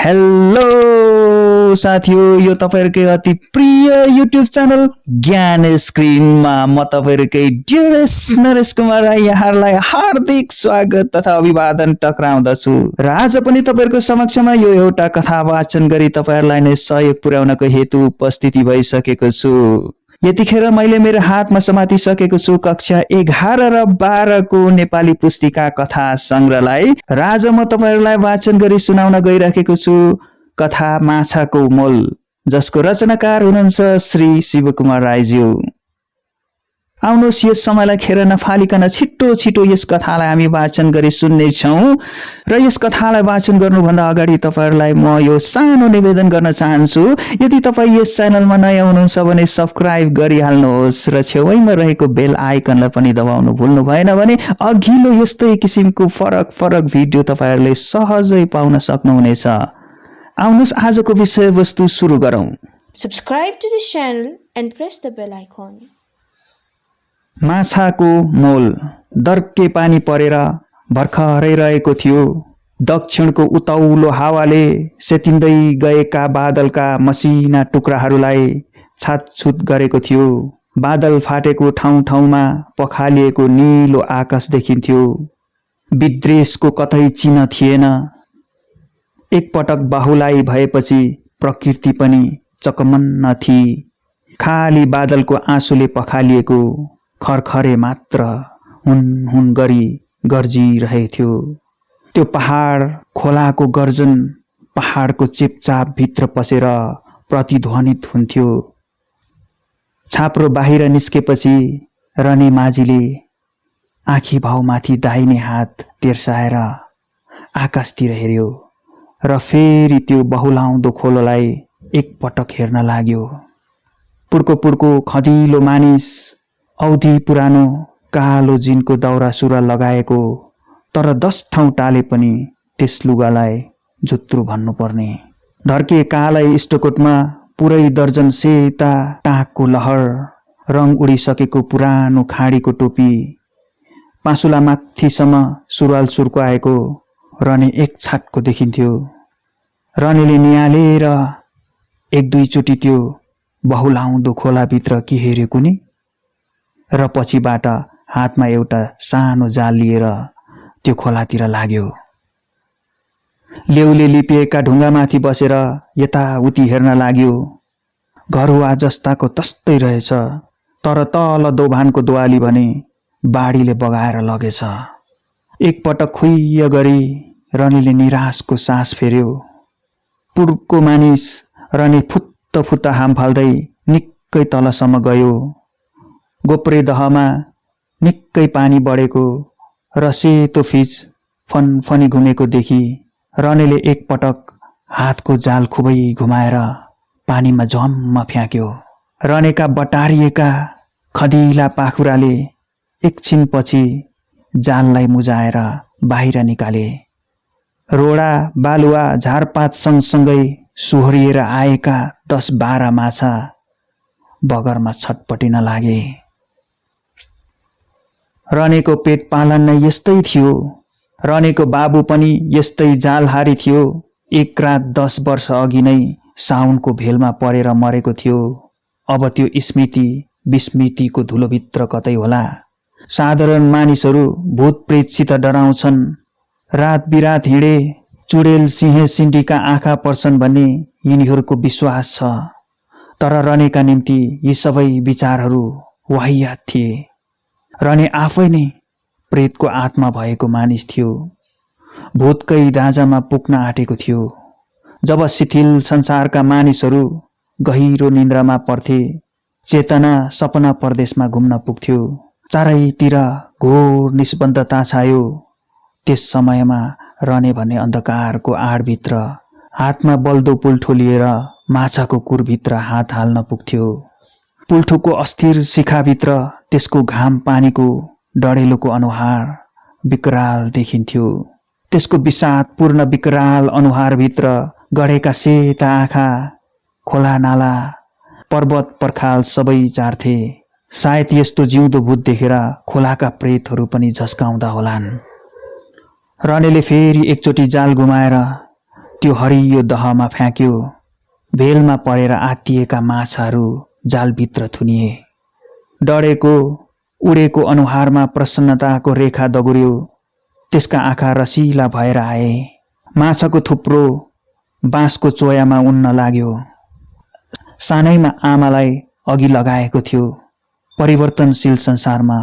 Hello साथीहरु, यो तपाईहरुकै अति प्रिय युट्युब च्यानल ज्ञान स्क्रिनमा म तपाईहरुकै डियरेस्ट नरेश कुमार राई यहाँहरुलाई हार्दिक स्वागत तथा अभिवादन टक्राउँदछु। र आज पनि तपाईहरुको समक्षमा यो एउटा कथा वाचन गरी तपाईहरुलाई नै सहयोग पुर्याउनको हेतु उपस्थिति भइसकेको छु। यतिखेर मैले मेरो हातमा समातिसकेको छु कक्षा 11 र 12 को नेपाली पुस्तिका कथा संग्रहलाई। र आज म तपाईहरुलाई वाचन गरी सुनाउन गइरहेको छु कथा माछाको मोल, जसको रचनाकार हुनुहुन्छ श्री शिवकुमार राईज्यू। आउनुहोस् यस समयलाई खेर नफालिकन छिटो छिटो यस कथालाई हामी वाचन गरी सुन्ने छौं। र यस कथालाई वाचन गर्नुभन्दा अगाडि तपाईहरुलाई म यो सानो निवेदन गर्न चाहन्छु, यदि तपाई यस च्यानलमा नयाँ हुनुहुन्छ भने सब्स्क्राइब गरिहाल्नुहोस् र छेउैमा रहेको बेल आइकनलाई पनि दबाउनु भुल्नु भएन भने अघिल्लो यस्तै किसिमको फरक भिडियो तपाईहरुले सहजै पाउन सक्नुहुनेछ। आउनुहोस् आजको विषयवस्तु सुरु गरौं। Subscribe to this channel and press the bell icon. माछाको मोल। दर्के पानी परेर भर्खरै रहेको थियो। दक्षिणको उतौलो हावाले सेतिँदै गएका बादलका मसिना टुक्राहरूलाई छातछुत गरेको थियो। बादल फाटेको ठाउँ-ठाउँमा पखालिएको नीलो आकाश देखिन्थ्यो। विद्वेषको कतै चिन्ह थिएन। एक पटक बाहुलाई भएपछि प्रकृति पनि चकमन्न थिई। खाली बादलको आँसुले पखालिएको खरखरे मात्र हुन गरी गर्जिरहेथ्यो। त्यो पहाड खोलाको गर्जन पहाडको चेपचाप भित्र पसेर प्रतिध्वनित हुन्थ्यो। छाप्रो बाहिर निस्केपछि रनी माझीले आँखी भाउमाथि दाहिने हात तेर्साएर आकाशतिर हेर्यो र फेरि त्यो बहुलाउँदो खोलोलाई एक पटक हेर्न लाग्यो। पुड्को खदिलो मानिस, औधी पुरानो कालो जिनको दौरा सुरुवाल लगाएको, तर 10 ठाउँ टाले पनि त्यस लुगालाई जुत्रु भन्नुपर्ने। धर्के कालै स्टोकोटमा पुरै दर्जन सेता टाँकको लहर, रङ उडिसकेको पुरानो खाडीको टोपी, पासुला माथिसम्म सुरुवाल सुर्काएको रने एक छाटको देखिन्थ्यो। रनेले निहालेर एक दुईचोटि त्यो बहुलाउँदो खोलाभित्र के हेर्यो कुनी, र पछिबाट हातमा एउटा सानो जाल लिएर त्यो खोलातिर लाग्यो। लेउले लिपिएका ढुङ्गामाथि बसेर यताउति हेर्न लाग्यो। घरहुवा जस्ताको तस्तै रहेछ, तर तल दोभानको दोवाली भने बाढीले बगाएर लगेछ। एक पटक खुइय गरी रनीले निराशको सास फेर्यो। पुड्को मानिस रनी फुत्त हाम फाल्दै निकै तलसम्म गयो। गोप्रे दहमा निकै पानी बढेको र सेतो फिज फनफनी घुमेको देखि रनेले एक पटक हातको जाल खुबै घुमाएर पानीमा झम्म फ्याँक्यो। रनेका बटारिएका खदिला पाखुराले एकछिनपछि जाललाई मुजाएर बाहिर निकाले। रोडा बालुवा झारपात सँगसँगै सुहरिएर आएका 10-12 माछा बगरमा छटपटिन लागे। रनेको पेट पालन नै यस्तै थियो। रनेको बाबु पनि यस्तै जालहारी थियो। एक रात 10 वर्ष अघि नै साउनको भेलमा परेर मरेको थियो। अब त्यो स्मृति विस्मृतिको धुलोभित्र कतै होला। साधारण मानिसहरू भूत प्रेतसित डराउँछन्। रात बिरात हिँडे चुडेल सिंहे सिन्डीका आँखा पर्छन् भन्ने यिनीहरूको विश्वास छ। तर रनेका निम्ति यी सबै विचारहरू वाहियात थिए। रने आफै नै प्रेतको आत्मा भएको मानिस थियो। भूतकै राजामा पुग्न आँटेको थियो। जब शिथिल संसारका मानिसहरू गहिरो निन्द्रामा पर्थे, चेतना सपना परदेशमा घुम्न पुग्थ्यो। चारैतिर घोर निस्बन्धता छायो। त्यस समयमा रने भन्ने अन्धकारको आडभित्र हातमा बल्दो पुल्ठो लिएर माछाको कुरभित्र हात हाल्न पुग्थ्यो। पुल्ठोको अस्थिर शिखाभित्र त्यसको घाम पानीको डढेलोको अनुहार विकराल देखिन्थ्यो। त्यसको विषादपूर्ण विकराल अनुहारभित्र गढेका सेता आँखा, खोला नाला, पर्वत पर्खाल सबै चार्थे। सायद यस्तो जिउँदो भूत देखेर खोलाका प्रेतहरू पनि झस्काउँदा होलान्। रनेले फेरि एकचोटि जाल घुमाएर त्यो हरियो दहमा फ्याँक्यो। भेलमा परेर आत्तिएका माछाहरू जालभित्र थुनिए। डढेको उडेको अनुहारमा प्रसन्नताको रेखा दगुर्यो। त्यसका आँखा रसिला भएर आए। माछाको थुप्रो बाँसको चोयामा उड्न लाग्यो। सानैमा आमालाई अघि लगाएको थियो। परिवर्तनशील संसारमा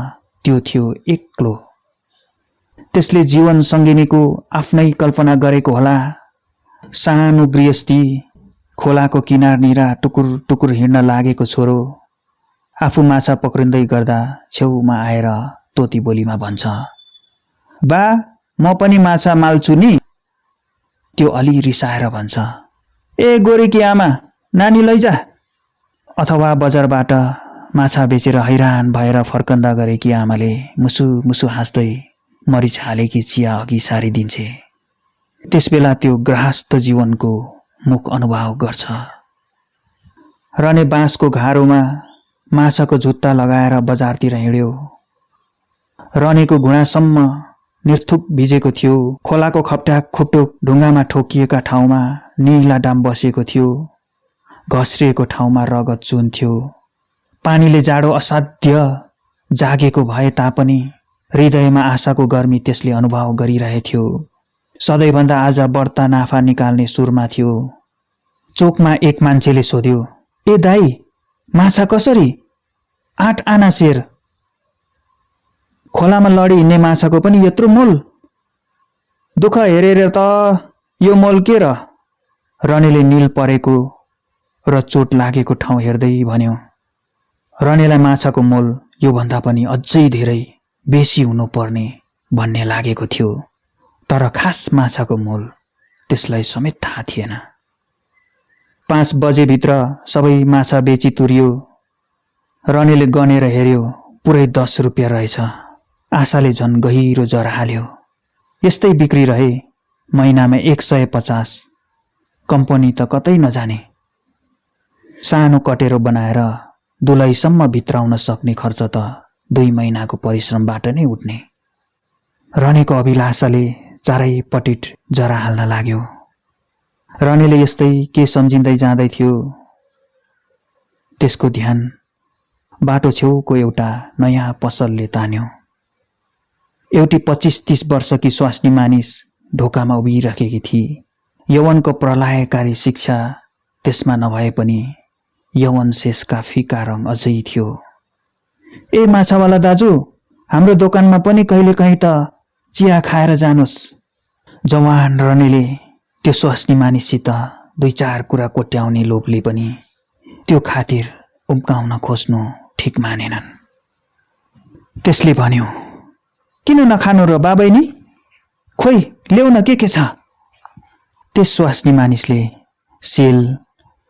त्यो थियो एक्लो। त्यसले जीवन सङ्गिनीको आफ्नै कल्पना गरेको होला। सानो गृहस्थी, खोलाको किनारनिर टुकुर टुकुर हिँड्न लागेको छोरो आफू माछा पक्रिँदै गर्दा छेउमा आएर तोती बोलीमा भन्छ, बा म पनि माछा माल्छु नि। त्यो अलि रिसाएर भन्छ, ए गोरीकी आमा, नानी लैजा। अथवा बजारबाट माछा बेचेर हैरान भएर फर्कँदा गरेकी आमाले मुसु मुसु हाँस्दै मरिच हालेकी चिया अघि सारिदिन्छे। त्यसबेला त्यो गृहस्थ जीवनको मुख अनुभव गर्छ। रने बाँसको घारोमा माछाको जुत्ता लगाएर बजारतिर हिँड्यो। रनेको घुँडासम्म निर्थुक भिजेको थियो। खोलाको खप्ट्याक खुप्टुक ढुङ्गामा ठोकिएका ठाउँमा नीला डाम बसेको थियो। घस्रिएको ठाउँमा रगत चुन्थ्यो। पानीले जाडो असाध्य जागेको भए तापनि हृदयमा आशाको गर्मी त्यसले अनुभव गरिरहेथ्यो। सधैँभन्दा आज बढ्ता नाफा निकाल्ने सुरमा थियो। चोकमा एक मान्छेले सोध्यो, ए दाई, माछा कसरी? 8 आना सेर। खोलामा लडी हिँड्ने माछाको पनि यत्रो मोल? दुःख हेरेर त यो मोल के र? रनेले नील परेको र चोट लागेको ठाउँ हेर्दै भन्यो। रनेलाई माछाको मोल योभन्दा पनि अझै धेरै बेसी हुनुपर्ने भन्ने लागेको थियो। तर खास माछाको मोल त्यसलाई समेत थाहा थिएन। 5 बजेभित्र सबै माछा बेची तुरियो। रनेले गनेर हेर्यो, पुरै 10 रुपियाँ रहेछ। आशाले झन् गहिरो जरा हाल्यो। यस्तै बिक्री रहे महिनामा 150। कम्पनी त कतै नजाने। सानो कटेरो बनाएर दुलैसम्म भित्राउन सक्ने खर्च त 2 महिनाको परिश्रमबाट नै उठ्ने। रनेको अभिलाषाले चारैपट्टि जरा हाल्न लाग्यो। रनेले यस्तै के सम्झिँदै जाँदै थियो। त्यसको ध्यान बाटो छेउको एउटा नयाँ पसलले तान्यो। एउटी 25-30 वर्षकी स्वास्नी मानिस ढोकामा उभिराखेकी थिए। यौवनको प्रलयकारी शिक्षा त्यसमा नभए पनि यौवन शेषका फिका रङ अझै थियो। ए माछावाला दाजु, हाम्रो दोकानमा पनि कहिले कहीँ त चिया खाएर जानुस्। जवान रनेले त्यो स्वास्नी मानिससित 2-4 कुरा कोट्याउने लोभले पनि त्यो खातिर उम्काउन खोज्नु ठिक मानेनन्। त्यसले भन्यो, किन नखानु र बाबैनी? खोइ ल्याउ न, के छ? त्यस स्वास्नी मानिसले सेल,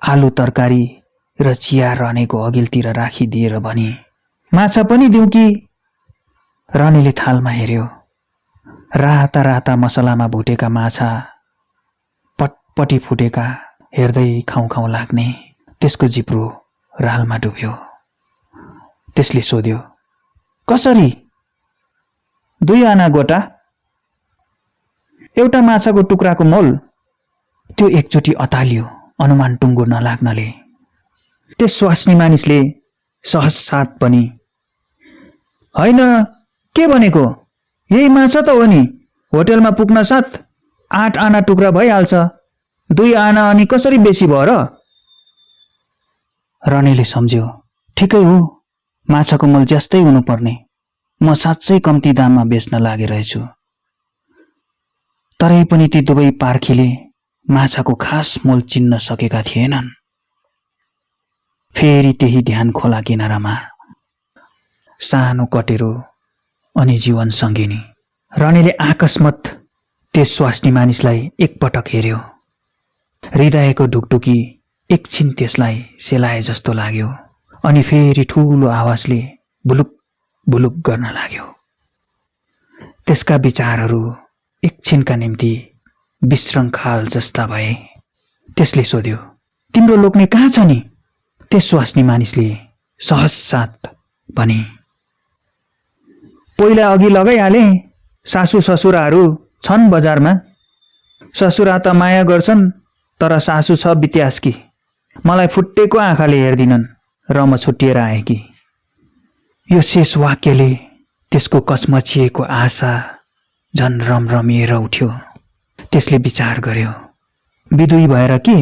आलु तरकारी र चिया रनेको अघिल्तिर राखिदिएर भने, माछा पनि दिउँ कि? रनेले थालमा हेर्यो। राता राता मसलामा भुटेका माछा, पटपटी फुटेका, हेर्दै खाउँ खाउँ लाग्ने। त्यसको जिब्रो रालमा डुब्यो। त्यसले सोध्यो, कसरी? 2 आना गोटा। एउटा माछाको टुक्राको मोल। त्यो एकचोटि अतालियो अनुमान टुङ्गो नलाग्नले। त्यस स्वास्नी मानिसले सहज साथ पनि, होइन के भनेको, यही माछा त हो नि। होटेलमा पुग्न साथ 8 आना टुक्रा भइहाल्छ। 2 आना अनि कसरी बेसी भयो र? रनेले सम्झ्यो, ठिकै हो, माछाको मोल ज्यास्तै हुनुपर्ने। म साँच्चै कम्ती दाममा बेच्न लागिरहेछु। तरै पनि ती दुवै पार्खीले माछाको खास मोल चिन्न सकेका थिएनन्। फेरि त्यही ध्यान खोला किनारामा सानो कटेरो अनि जीवन सङ्गिनी। रनेले आकस्मत त्यस स्वास्नी मानिसलाई एकपटक हेर्यो। हृदयको ढुकढुकी एकछिन त्यसलाई सेलाए जस्तो लाग्यो। अनि फेरि ठुलो आवाजले बुलुक बुलुक गर्न लाग्यो। त्यसका विचारहरू एकछिनका निम्ति विशृङ्खल जस्ता भए। त्यसले सोध्यो, तिम्रो लोग्ने कहाँ छ नि? त्यस स्वास्नी मानिसले सहज साथ भने, पहिला अघि लगाइहाले, सासू ससुराहरू छन् बजारमा। ससुरा त माया गर्छन्, तर सासु छ बित्यास्की। मलाई फुट्टेको आँखाले हेर्दिनन् र म छुट्टिएर आएकी। यो शेष वाक्यले त्यसको कचमचिएको आशा झन् रमरमिएर उठ्यो। त्यसले विचार गर्यो, बिदुई भएर के,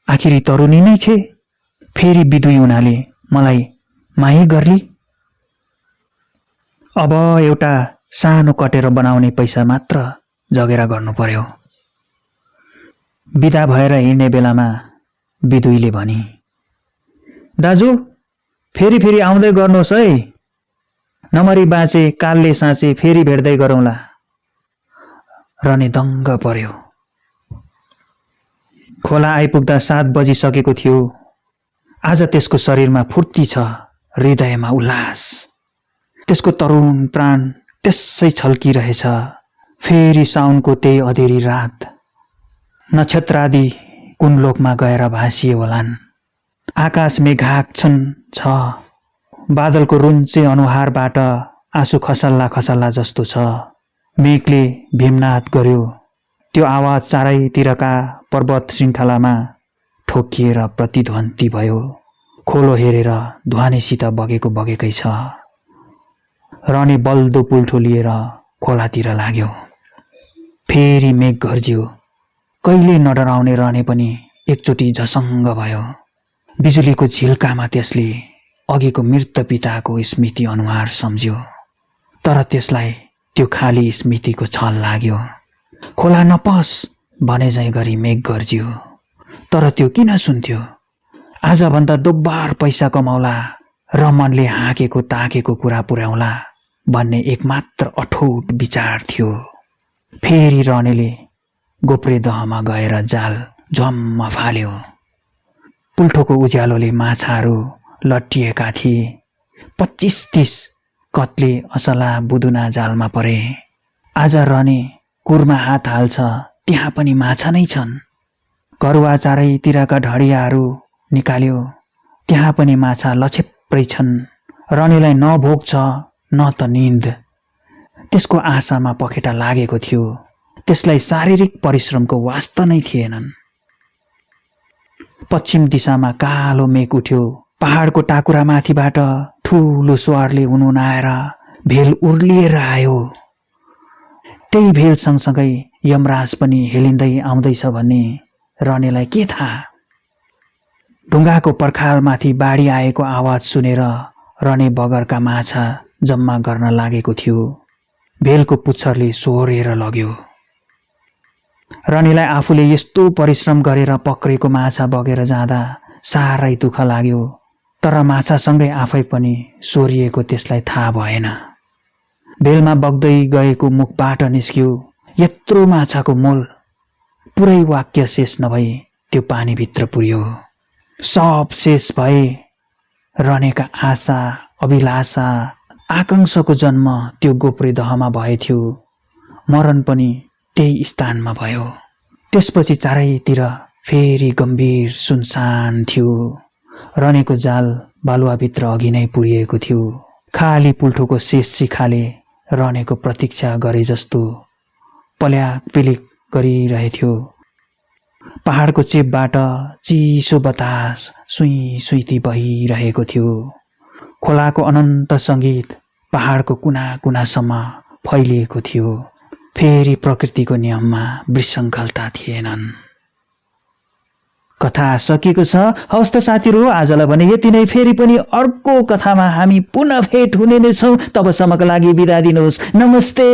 आखिरी तरुणी नै छे, फेरि बिदुई हुनाले मलाई माया गर्ली। अब एउटा सानो कटेरो बनाउने पैसा मात्र जगेरा गर्नु पर्यो। बिदा भएर हिँड्ने बेलामा बिदुईले भनी, दाजु फेरि फेरि आउँदै गर्नुहोस् है, नमरी बाँचे कालले साँचे फेरि भेट्दै गरौँला। रने दङ्ग पर्यो। खोला आइपुग्दा 7 बजिसकेको थियो। आज त्यसको शरीरमा फुर्ती छ, हृदयमा उल्लास। त्यसको तरुण प्राण त्यसै छल्किरहेछ। फेरि साउनको त्यही अधेरी रात। नक्षत्रादि कुन लोकमा गएर भासिए होलान्। आकाश मेघाच्छन् छ। बादलको रुन्चे अनुहारबाट आँसु खसल्ला खसल्ला जस्तो छ। मेघले भीमनाद गर्यो। त्यो आवाज चारैतिरका पर्वत श्रृङ्खलामा ठोकिएर प्रतिध्वनि भयो। खोलो हेरेर ध्वनिसित बगेको बगेकै छ। रने बल्दो पुल्ठो लिएर खोलातिर लाग्यो। फेरि मेघ गर्जियो। कहिले नडराउने रने पनि एकचोटि झसङ्ग भयो। बिजुलीको झिल्कामा त्यसले अघिको मृत पिताको स्मृति अनुहार सम्झ्यो। तर त्यसलाई त्यो खाली स्मृतिको छल लाग्यो। खोला नपस भने झैँ गरी मेघ गर्जियो। तर त्यो किन सुन्थ्यो? आजभन्दा दोब्बर पैसा कमाउला र मनले हाँकेको ताकेको कुरा पुर्याउला भन्ने एकमात्र अठोट विचार थियो। फेरि रनेले गोप्रे दहमा गएर जाल झम्म फाल्यो। पुल्ठोको उज्यालोले माछाहरू लट्टिएका थिए। 25-30 कत्ले असला बुदुना जालमा परे। आज रने कुरमा हात हाल्छ, त्यहाँ पनि माछा नै छन्। करुवा चारैतिरका ढडियाहरू निकाल्यो, त्यहाँ पनि माछा लछेप्रै छन्। रनेलाई न भोक छ न त निन्द। त्यसको आशामा पखेटा लागेको थियो। त्यसलाई शारीरिक परिश्रमको वास्ता नै थिएनन्। पश्चिम दिशामा कालो मेघ उठ्यो। पहाडको टाकुरामाथिबाट ठुलो स्वरले हुनुन आएर भेल उर्लिएर आयो। त्यही भेल सँगसँगै यमराज पनि हेलिँदै आउँदैछ भन्ने रनेलाई के थाहा। ढुङ्गाको पर्खालमाथि बाढी आएको आवाज सुनेर रने बगरका माछा जम्मा गर्न लागेको थियो। भेलको पुच्छरले सोहोरेर लग्यो। रनेलाई आफूले यस्तो परिश्रम गरेर पक्रेको माछा बगेर जाँदा साह्रै दुःख लाग्यो। तर माछासँगै आफै पनि सोरिएको त्यसलाई थाहा भएन। भेलमा बग्दै गएको मुखबाट निस्क्यो, यत्रो माछाको मोल। पुरै वाक्य शेष नभई त्यो पानीभित्र पुर्यो। सब शेष भए। रनेका आशा, अभिलाषा, आकांक्षाको जन्म त्यो गोप्रे दहमा भएथ्यो। मरण पनि त्यही स्थानमा भयो। त्यसपछि चारैतिर फेरि गम्भीर सुनसान थियो। रनेको जाल बालुवाभित्र अघि नै पुरिएको थियो। खाली पुल्ठोको शेष शिखाले रनेको प्रतीक्षा गरे जस्तो पल्याक पिलिक गरिरहेथ्यो। पहाडको चेपबाट चिसो बतास सुई सुइती बहिरहेको थियो। खोलाको अनन्त सङ्गीत पहाडको कुना कुनासम्म फैलिएको थियो। फेरि प्रकृतिको नियममा विशृङ्खलता थिएनन्। कथा सकिएको छ। हवस् त साथीहरू, आजलाई भने यति नै। फेरि पनि अर्को कथामा हामी पुनः भेट हुने नै छौँ। तबसम्मको लागि बिदा दिनुहोस्। नमस्ते।